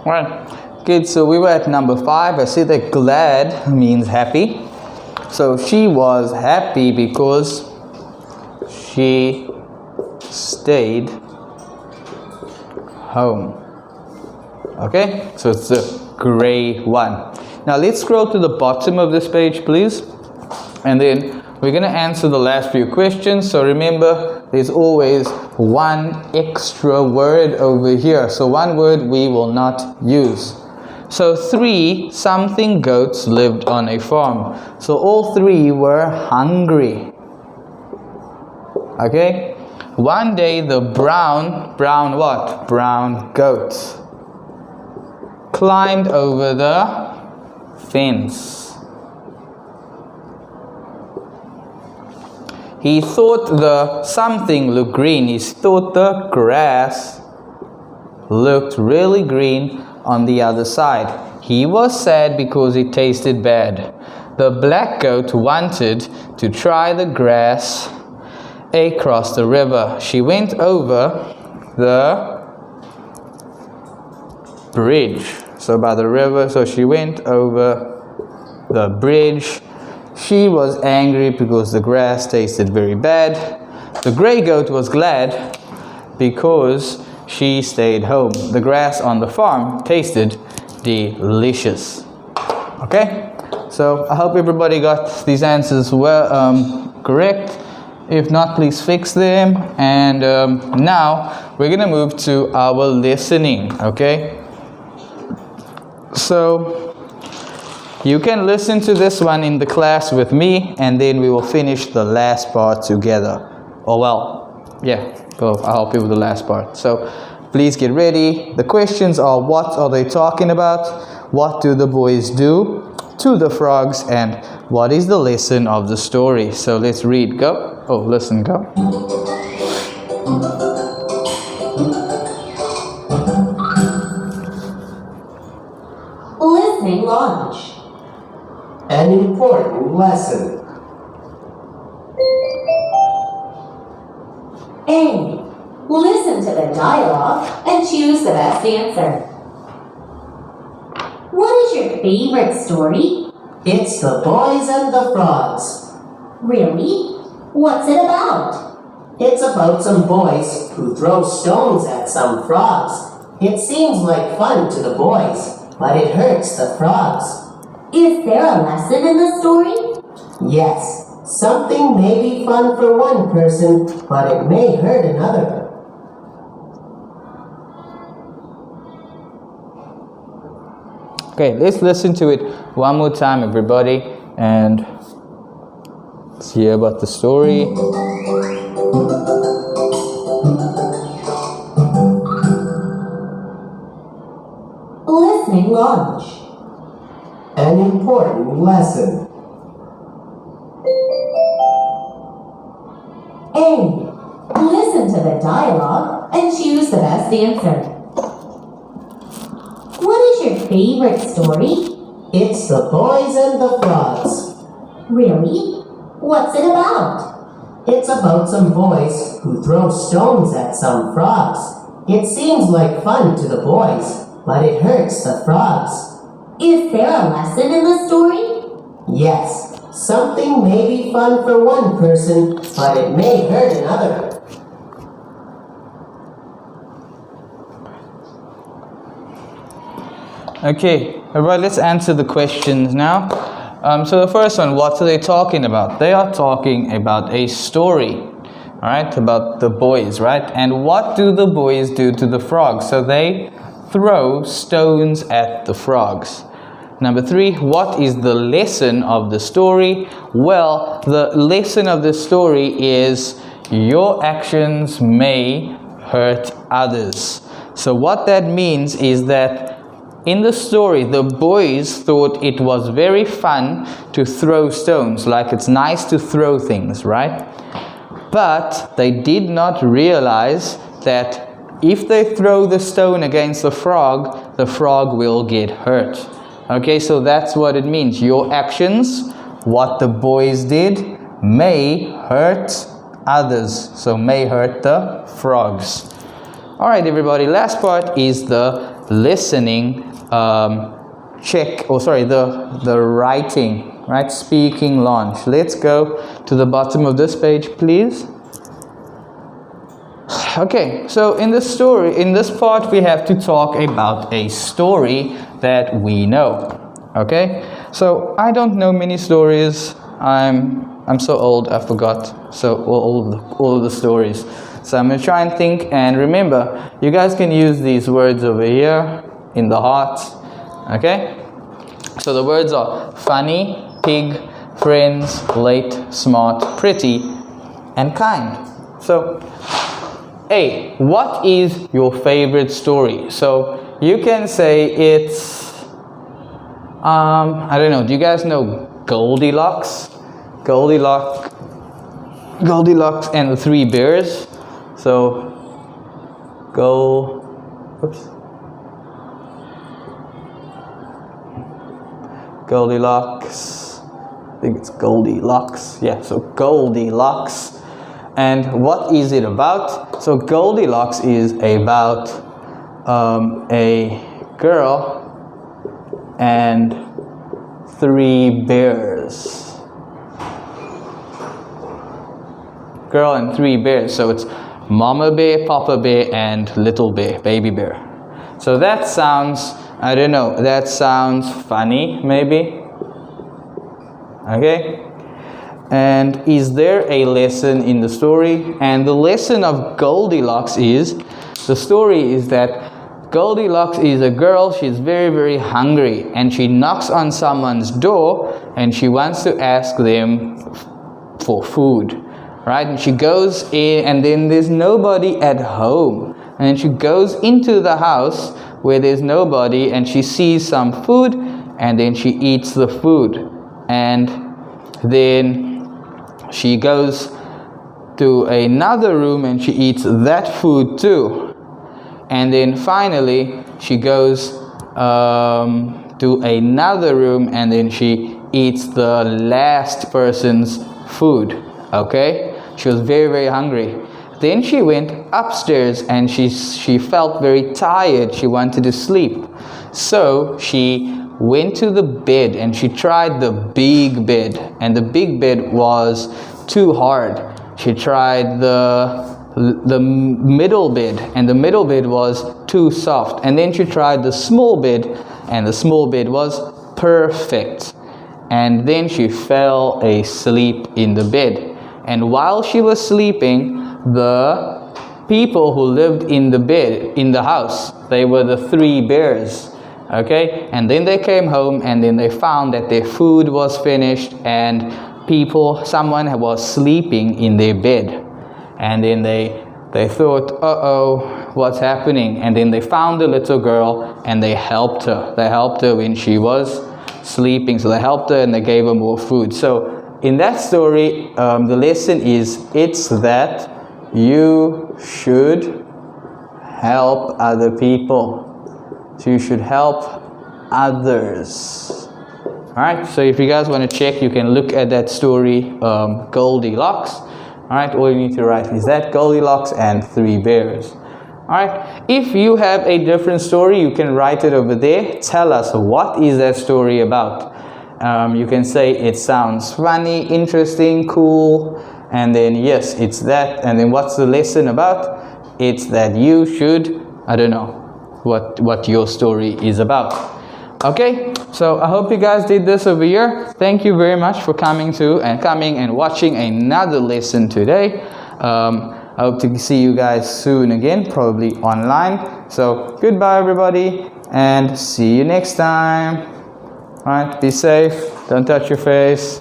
Alright, good. So we were at number 5. I see that glad means happy. So she was happy because she stayed home. Okay, so it's the gray one. Now let's scroll to the bottom of this page, please. And then we're going to answer the last few questions. So remember, there's always one extra word over here. So one word we will not use. So 3 something goats lived on a farm. So all 3 were hungry. Okay. One day the brown what? Brown goat climbed over the fence. He thought the something looked green. He thought the grass looked really green on the other side. He was sad because it tasted bad. The black goat wanted to try the grass across the river. She went over the bridge. So by the river, so she went over the bridge. She was angry because the grass tasted very bad. The gray goat was glad because she stayed home. The grass on the farm tasted delicious. Okay, so I hope everybody got these answers correct. If not, please fix them. And now we're going to move to our listening. Okay, so you can listen to this one in the class with me, and then we will finish the last part together. Oh well, yeah, well, I'll help you with the last part. So please get ready. The questions are: what are they talking about? What do the boys do to the frogs? And what is the lesson of the story? So let's read. Go. Oh, listen, go. Listening lunch. An important lesson. A. Listen to the dialogue and choose the best answer. What is your favorite story? It's The Boys and the Frogs. Really? What's it about? It's about some boys who throw stones at some frogs. It seems like fun to the boys, but it hurts the frogs. Is there a lesson in the story? Yes, something may be fun for one person, but it may hurt another. Okay, let's listen to it one more time, everybody, and let's hear about the story. Listening lunch. An important lesson. A. Listen to the dialogue and choose the best answer. What is your favorite story? It's The Boys and the Frogs. Really? What's it about? It's about some boys who throw stones at some frogs. It seems like fun to the boys, but it hurts the frogs. Is there a lesson in the story? Yes, something may be fun for one person, but it may hurt another. Okay, everybody, let's answer the questions now. So the first one, what are they talking about? They are talking about a story, all right, about the boys, right? And what do the boys do to the frogs? So they throw stones at the frogs. Number 3, what is the lesson of the story? Well, the lesson of the story is your actions may hurt others. So what that means is that in the story, the boys thought it was very fun to throw stones, like it's nice to throw things, right? But they did not realize that if they throw the stone against the frog will get hurt. Okay, so that's what it means. Your actions, what the boys did, may hurt others. So may hurt the frogs. Alright, everybody, last part is the listening check, or sorry, the writing, right? Speaking launch. Let's go to the bottom of this page, please. Okay, so in the story, in this part, we have to talk about a story that we know. Okay, so I don't know many stories. I'm so old, I forgot all of the stories. So I'm gonna try and think, and remember, you guys can use these words over here in the heart. Okay, so the words are funny, pig, friends, late, smart, pretty, and kind. So A, what is your favorite story? So you can say it's, I don't know, do you guys know Goldilocks? Goldilocks and the Three Bears. So, Goldilocks, I think it's Goldilocks, yeah, so Goldilocks. And what is it about? So Goldilocks is about a girl and three bears. Girl and three bears. So it's Mama Bear, Papa Bear, and Little Bear, Baby Bear. So that sounds, I don't know, that sounds funny, maybe. Okay. And is there a lesson in the story? And the lesson of Goldilocks is, the story is that Goldilocks is a girl, she's very, very hungry, and she knocks on someone's door and she wants to ask them for food, right? And she goes in, and then there's nobody at home. And then she goes into the house where there's nobody, and she sees some food, and then she eats the food. And then she goes to another room and she eats that food too. And then finally she goes to another room and then she eats the last person's food. Okay? She was very, very hungry. Then she went upstairs and she felt very tired. She wanted to sleep. So she went to the bed and she tried the big bed, and the big bed was too hard. She tried the middle bed, and the middle bed was too soft. And then she tried the small bed, and the small bed was perfect. And then she fell asleep in the bed. And while she was sleeping, the people who lived in the bed, in the house, they were the three bears. Okay, and then they came home and then they found that their food was finished and someone was sleeping in their bed. And then they thought, uh-oh, what's happening? And then they found the little girl and they helped her. They helped her when she was sleeping. So they helped her and they gave her more food. So in that story, the lesson is, it's that you should help other people. So you should help others. Alright, so if you guys want to check, you can look at that story, Goldilocks. Alright, all you need to write is that, Goldilocks and Three Bears. Alright, if you have a different story, you can write it over there. Tell us, what is that story about? You can say it sounds funny, interesting, cool, and then yes, it's that. And then what's the lesson about? It's that you should, I don't know what your story is about. Okay, so I hope you guys did this over here. Thank you very much for coming and watching another lesson today. I hope to see you guys soon again, probably online. So goodbye everybody, and see you next time. Alright, be safe, don't touch your face.